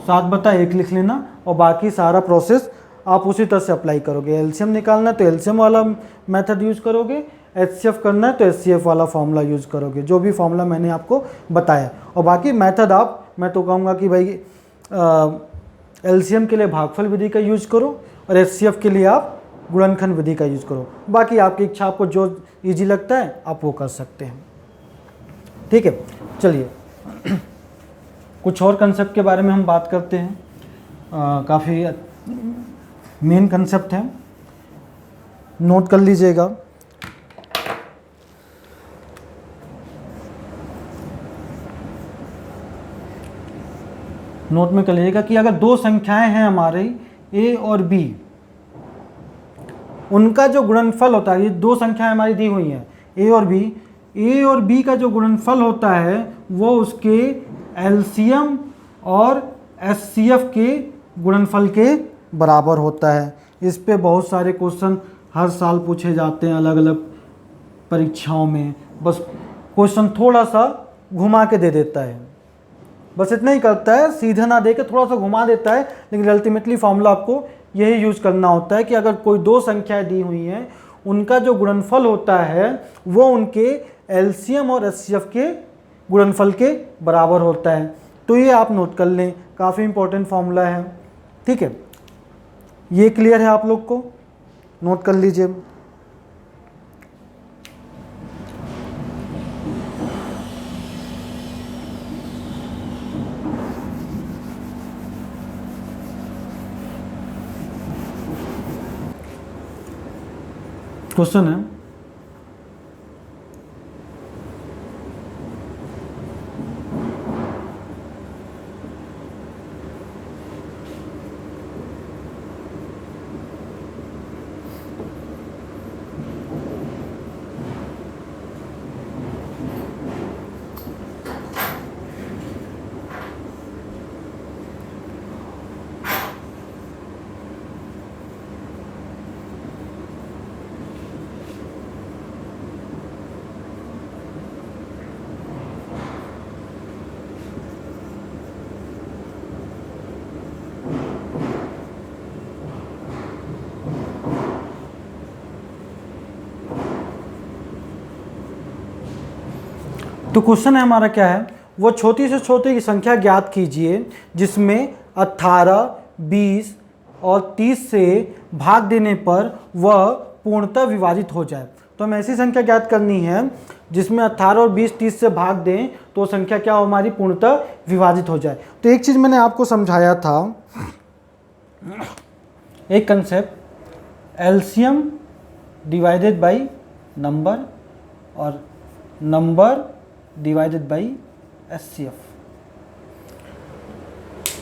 7/1 लिख लेना और बाकी सारा प्रोसेस आप उसी तरह से अप्लाई करोगे। एलसीएम निकालना है तो एलसीएम वाला मेथड यूज़ करोगे, एचसीएफ करना है तो एचसीएफ वाला फॉर्मूला यूज़ करोगे, जो भी फॉर्मूला मैंने आपको बताया। और बाकी मेथड आप, मैं तो कहूँगा कि भाई एलसीएम के लिए भागफल विधि का यूज़ करो और एचसीएफ के लिए आप गुणनखंड विधि का यूज़ करो। बाकी आपकी इच्छा, आपको जो ईजी लगता है आप वो कर सकते हैं। ठीक है, चलिए कुछ और कंसेप्ट के बारे में हम बात करते हैं। काफ़ी मेन कंसेप्ट है, नोट कर लीजिएगा। नोट में कर लीजिएगा कि अगर दो संख्याएं हैं हमारी a और b, उनका जो गुणनफल होता है, ये दो संख्याएं हमारी दी हुई हैं a और b का जो गुणनफल होता है वो उसके एलसीएम और एचसीएफ के गुणनफल के बराबर होता है। इस पे बहुत सारे क्वेश्चन हर साल पूछे जाते हैं अलग अलग परीक्षाओं में। बस क्वेश्चन थोड़ा सा घुमा के दे देता है, बस इतना ही करता है, सीधे ना दे के थोड़ा सा घुमा देता है, लेकिन अल्टीमेटली फॉर्मूला आपको यही यूज करना होता है कि अगर कोई दो संख्याएं दी हुई हैं, उनका जो गुणनफल होता है वो उनके एलसीएम और एचसीएफ के गुणनफल के बराबर होता है। तो ये आप नोट कर लें, काफ़ी इंपॉर्टेंट फॉर्मूला है। ठीक है, ये क्लियर है आप लोग को, नोट कर लीजिए। क्वेश्चन है, तो क्वेश्चन है हमारा क्या है, वो छोटी से छोटी की संख्या ज्ञात कीजिए जिसमें 18, 20 और 30 से भाग देने पर वह पूर्णतः विभाजित हो जाए। तो हमें ऐसी संख्या ज्ञात करनी है जिसमें 18 और 20 30 से भाग दें तो संख्या क्या हो हमारी, पूर्णतः विभाजित हो जाए। तो एक चीज़ मैंने आपको समझाया था, एक concept LCM divided by number और नंबर डिवाइडेड बाई एचसीएफ।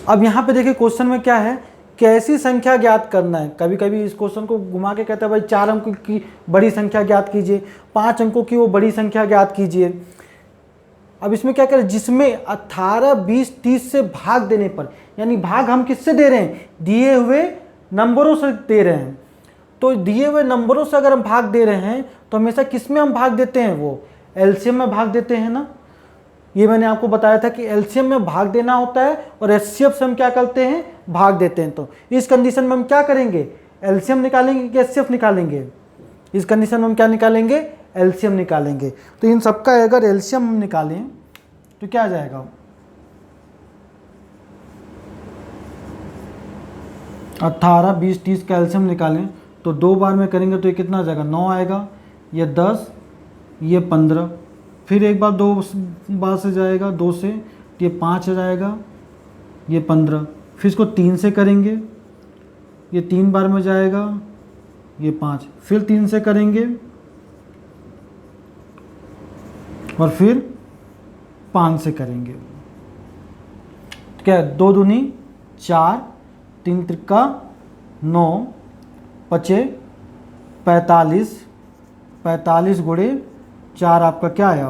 अब यहाँ पे देखिए क्वेश्चन में क्या है, कैसी संख्या ज्ञात करना है। कभी कभी इस क्वेश्चन को घुमा के कहता है भाई 4 अंकों की बड़ी संख्या ज्ञात कीजिए, 5 अंकों की वो बड़ी संख्या ज्ञात कीजिए। अब इसमें क्या करें, जिसमें 18, 20, 30 से भाग देने पर, यानी भाग हम किससे दे रहे हैं, दिए हुए नंबरों से दे रहे हैं। तो दिए हुए नंबरों से अगर हम भाग दे रहे हैं तो हमेशा किस में हम भाग देते हैं, वो एलसीएम में भाग देते हैं ना। ये मैंने आपको बताया था कि एलसीएम में भाग देना होता है और एचसीएफ से हम क्या करते हैं, भाग देते हैं। तो इस कंडीशन में हम क्या करेंगे, एलसीएम निकालेंगे कि एचसीएफ निकालेंगे। इस कंडीशन में हम क्या निकालेंगे, एलसीएम निकालेंगे। तो इन सबका अगर एलसीएम हम निकालें तो क्या आ जाएगा, 18, 20, 30 का एलसीएम निकालें तो 2 बार में करेंगे तो ये कितना आ जाएगा, 9 आएगा, ये 10, ये 15, फिर एक बार 2 बार से जाएगा, 2 से ये 5 आ जाएगा, ये 15, फिर इसको 3 से करेंगे, ये 3 बार में जाएगा, ये 5, फिर 3 से करेंगे और फिर 5 से करेंगे। क्या है, 2 दूनी 4, 3 त्रिका 9, 5 45, 45 गुणे 4 आपका क्या आया,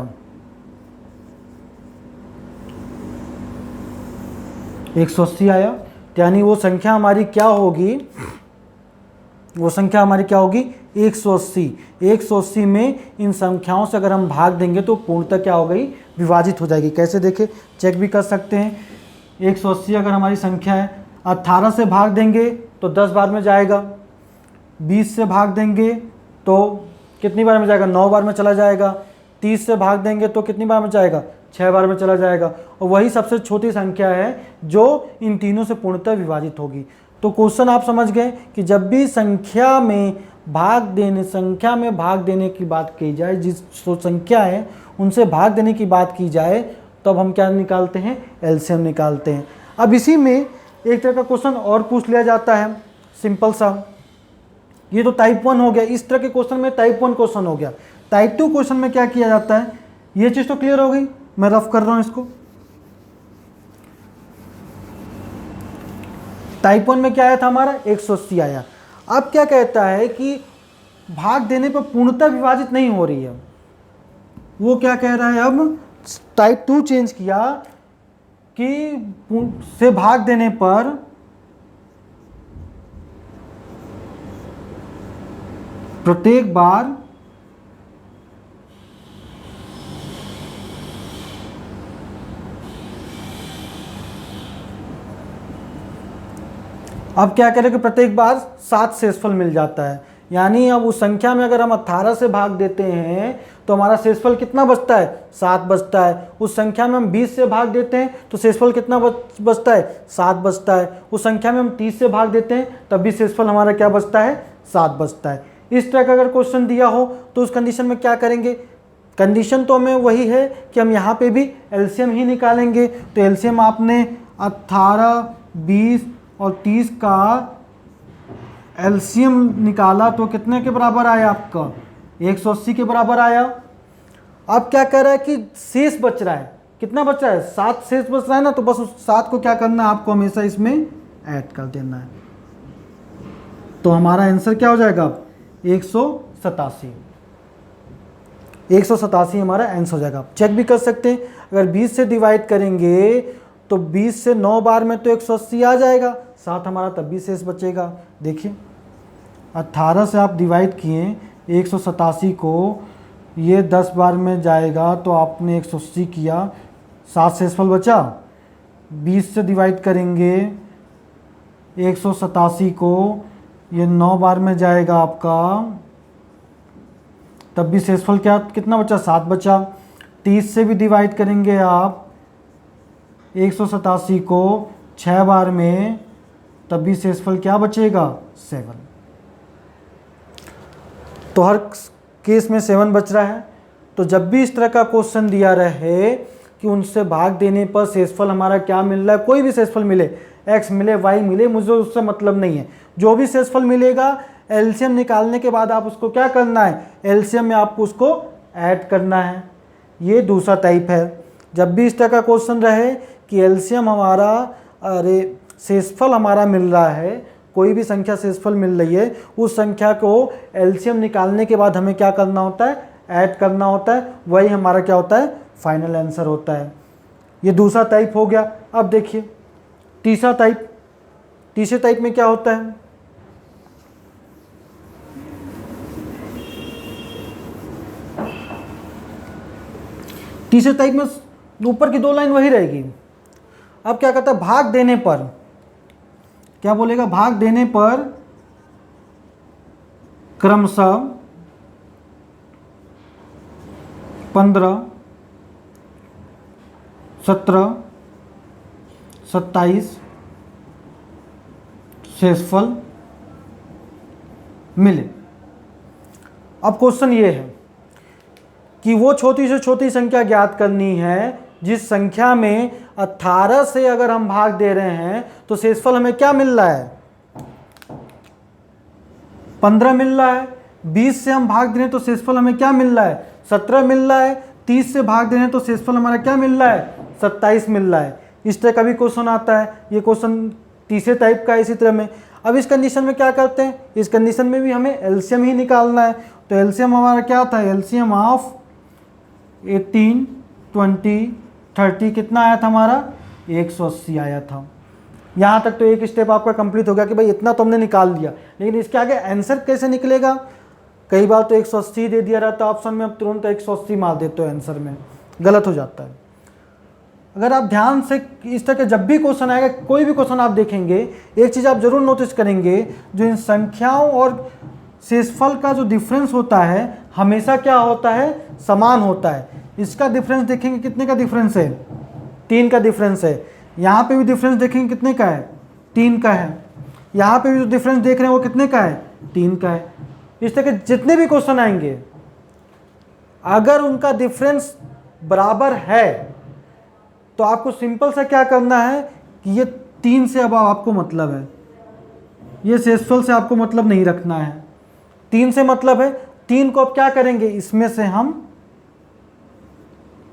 180 आया। यानी वो संख्या हमारी क्या होगी, वो संख्या हमारी क्या होगी, 180। 180 में इन संख्याओं से अगर हम भाग देंगे तो पूर्णतः क्या हो गई, विभाजित हो जाएगी। कैसे देखें, चेक भी कर सकते हैं। 180 अगर हमारी संख्या है, 18 से भाग देंगे तो 10 बार में जाएगा, 20 से भाग देंगे तो कितनी बार में जाएगा, 9 बार में चला जाएगा, 30 से भाग देंगे तो कितनी बार में जाएगा, 6 बार में चला जाएगा। और वही सबसे छोटी संख्या है जो इन तीनों से पूर्णतः विभाजित होगी। तो क्वेश्चन आप समझ गए कि जब भी संख्या में भाग देने की बात की जाए, जिस संख्या है उनसे भाग देने की बात की जाए, तब हम क्या निकालते हैं, एलसीएम निकालते हैं। अब इसी में एक तरह का क्वेश्चन और पूछ लिया जाता है सिंपल सा। ये तो टाइप 1 हो गया, इस तरह के क्वेश्चन में टाइप 1 क्वेश्चन हो गया। टाइप 2 क्वेश्चन में क्या किया जाता है, ये चीज़ तो क्लियर हो गई, मैं रफ कर रहा हूँ इसको। टाइप 1 में क्या आया था हमारा 180 आया। अब क्या कहता है कि भाग देने पर पूर्णतः विभाजित नहीं हो रही है, वो क्या कह रहा है, अब टाइप 2 चेंज किया कि से भाग देने पर प्रत्येक बार अब क्या करें कि प्रत्येक बार 7 शेषफल मिल जाता है। यानी अब उस संख्या में अगर हम 18 से भाग देते हैं तो हमारा शेषफल कितना बचता है, 7 बचता है। उस संख्या में हम 20 से भाग देते हैं तो शेषफल कितना बचता है, 7 बचता है। उस संख्या में हम 30 से भाग देते हैं तब भी शेषफल हमारा क्या बचता है, 7 बचता है। इस तरह का अगर क्वेश्चन दिया हो तो उस कंडीशन में क्या करेंगे, कंडीशन तो हमें वही है कि हम यहाँ पे भी एलसीएम ही निकालेंगे। तो एलसीएम आपने 18, 20 और 30 का एलसीएम निकाला तो कितने के बराबर आया आपका, 180 के बराबर आया। अब क्या कह रहा है कि शेष बच रहा है, कितना बच रहा है, 7 शेष बच रहा है ना, तो बस उस 7 को क्या करना है आपको, हमेशा इसमें ऐड कर देना है। तो हमारा आंसर क्या हो जाएगा, 187। 187 हमारा आंसर हो जाएगा। चेक भी कर सकते हैं, अगर 20 से डिवाइड करेंगे तो 20 से 9 बार में तो 180 आ जाएगा, 7 हमारा तब भी शेष बचेगा। देखिए 18 से आप डिवाइड किए 187 को, ये 10 बार में जाएगा तो आपने 180 किया, 7 शेषफल बचा। 20 से डिवाइड करेंगे 187 को, ये 9 बार में जाएगा आपका, तब भी शेषफल क्या कितना बचा, 7 बचा। 30 से भी डिवाइड करेंगे आप 187 को 6 बार में, तब भी शेषफल क्या बचेगा, 7। तो हर केस में 7 बच रहा है। तो जब भी इस तरह का क्वेश्चन दिया रहे कि उनसे भाग देने पर शेषफल हमारा क्या मिल रहा है, कोई भी शेषफल मिले, x मिले, y मिले, मुझे उससे मतलब नहीं है। जो भी शेषफल मिलेगा एलसीएम निकालने के बाद आप उसको क्या करना है, एलसीएम में आपको उसको ऐड करना है। ये दूसरा टाइप है। जब भी इस तरह का क्वेश्चन रहे कि एलसीएम हमारा, अरे शेषफल हमारा मिल रहा है, कोई भी संख्या शेषफल मिल रही है, उस संख्या को एलसीएम निकालने के बाद हमें क्या करना होता है, ऐड करना होता है, वही हमारा क्या होता है, फाइनल आंसर होता है। ये दूसरा टाइप हो गया। अब देखिए तीसरा टाइप, तीसरे टाइप में क्या होता है, तीसरे टाइप में ऊपर की 2 लाइन वही रहेगी। अब क्या कहता है, भाग देने पर, क्या बोलेगा, भाग देने पर क्रमशः 15, 17, 27 शेषफल मिले। अब क्वेश्चन ये है कि वो छोटी से छोटी संख्या ज्ञात करनी है जिस संख्या में 18 से अगर हम भाग दे रहे हैं तो शेषफल हमें क्या मिल रहा है, 15 मिल रहा है। 20 से हम भाग दे रहे हैं तो शेषफल हमें क्या मिल रहा है, 17 मिल रहा है। 30 से भाग दे रहे हैं तो शेषफल हमारा क्या मिल रहा है, 27 मिल रहा है। इस तरह का भी क्वेश्चन आता है। ये क्वेश्चन तीसरे टाइप का है इसी तरह में। अब इस कंडीशन में क्या करते हैं, इस कंडीशन में भी हमें एलसीएम ही निकालना है। तो एलसीएम हमारा क्या था, एलसीएम ऑफ 18, 20, 30 कितना आया था हमारा, 180 आया था। यहाँ तक तो एक स्टेप आपका कंप्लीट हो गया कि भाई इतना तो हमने निकाल दिया, लेकिन इसके आगे आंसर कैसे निकलेगा। कई बार तो 180 दे दिया रहता है ऑप्शन में, अब तुरंत 180 मार देते हो आंसर में, गलत हो जाता है। अगर आप ध्यान से इस तरह के जब भी क्वेश्चन आएगा, कोई भी क्वेश्चन आप देखेंगे, एक चीज़ आप जरूर नोटिस करेंगे, जो इन संख्याओं और शेषफल का जो डिफरेंस होता है हमेशा क्या होता है, समान होता है। इसका डिफरेंस देखेंगे कितने का डिफरेंस है, 3 का डिफरेंस है। यहाँ पे भी डिफरेंस देखेंगे कितने का है, 3 का है। यहाँ पे भी जो डिफरेंस देख रहे हैं वो कितने का है, 3 का है। इस तरह के जितने भी क्वेश्चन आएंगे, अगर उनका डिफरेंस बराबर है तो आपको सिंपल सा क्या करना है कि ये 3 से अब आपको मतलब है, ये शेषफल से आपको मतलब नहीं रखना है, 3 से मतलब है। 3 को अब क्या करेंगे, इसमें से हम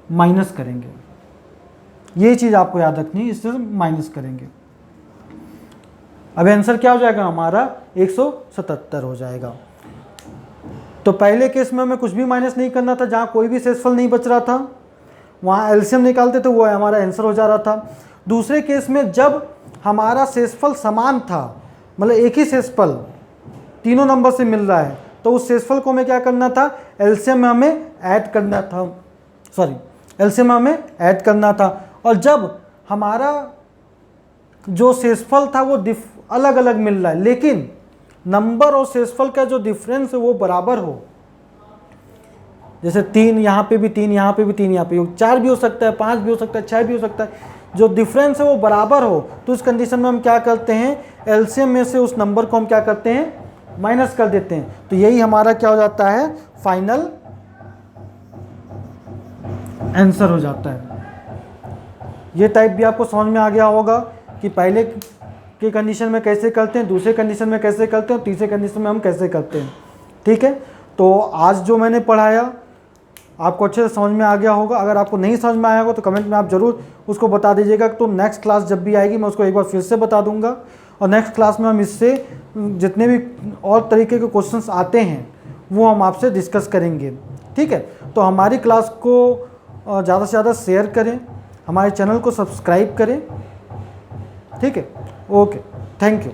माइनस करेंगे, ये चीज़ आपको याद रखनी है, इससे माइनस करेंगे। अब आंसर क्या हो जाएगा हमारा 177 हो जाएगा। तो पहले केस में हमें कुछ भी माइनस नहीं करना था, जहाँ कोई भी शेषफल नहीं बच रहा था, वहाँ एलसीएम निकालते थे, वो हमारा आंसर हो जा रहा था। दूसरे केस में जब हमारा शेषफल समान था, मतलब एक ही शेषफल तीनों नंबर से मिल रहा है, तो उस शेषफल को हमें क्या करना था, एलसीएम में हमें ऐड करना था, एलसीएम में हमें ऐड करना था। और जब हमारा जो शेषफल था वो अलग अलग मिल रहा है, लेकिन नंबर और शेषफल का जो डिफरेंस है वो बराबर हो, जैसे 3 यहाँ पे भी 3, यहाँ पे भी 3, यहाँ पे 4 भी हो सकता है, 5 भी हो सकता है, 6 भी हो सकता है, जो डिफरेंस है वो बराबर हो, तो इस कंडीशन में हम क्या करते हैं, एलसीएम में से उस नंबर को हम क्या करते हैं, माइनस कर देते हैं। तो यही हमारा क्या हो जाता है, फाइनल आंसर हो जाता है। ये टाइप भी आपको समझ में आ गया होगा कि पहले के कंडीशन में कैसे करते हैं, दूसरे कंडीशन में कैसे करते हैं, तीसरे कंडीशन में हम कैसे करते हैं। ठीक है, तो आज जो मैंने पढ़ाया आपको अच्छे से समझ में आ गया होगा। अगर आपको नहीं समझ में आया होगा तो कमेंट में आप ज़रूर उसको बता दीजिएगा। तो नेक्स्ट क्लास जब भी आएगी मैं उसको एक बार फिर से बता दूंगा, और नेक्स्ट क्लास में हम इससे जितने भी और तरीके के क्वेश्चंस आते हैं वो हम आपसे डिस्कस करेंगे। ठीक है, तो हमारी क्लास को ज़्यादा से ज़्यादा शेयर करें, हमारे चैनल को सब्सक्राइब करें। ठीक है, ओके, थैंक यू।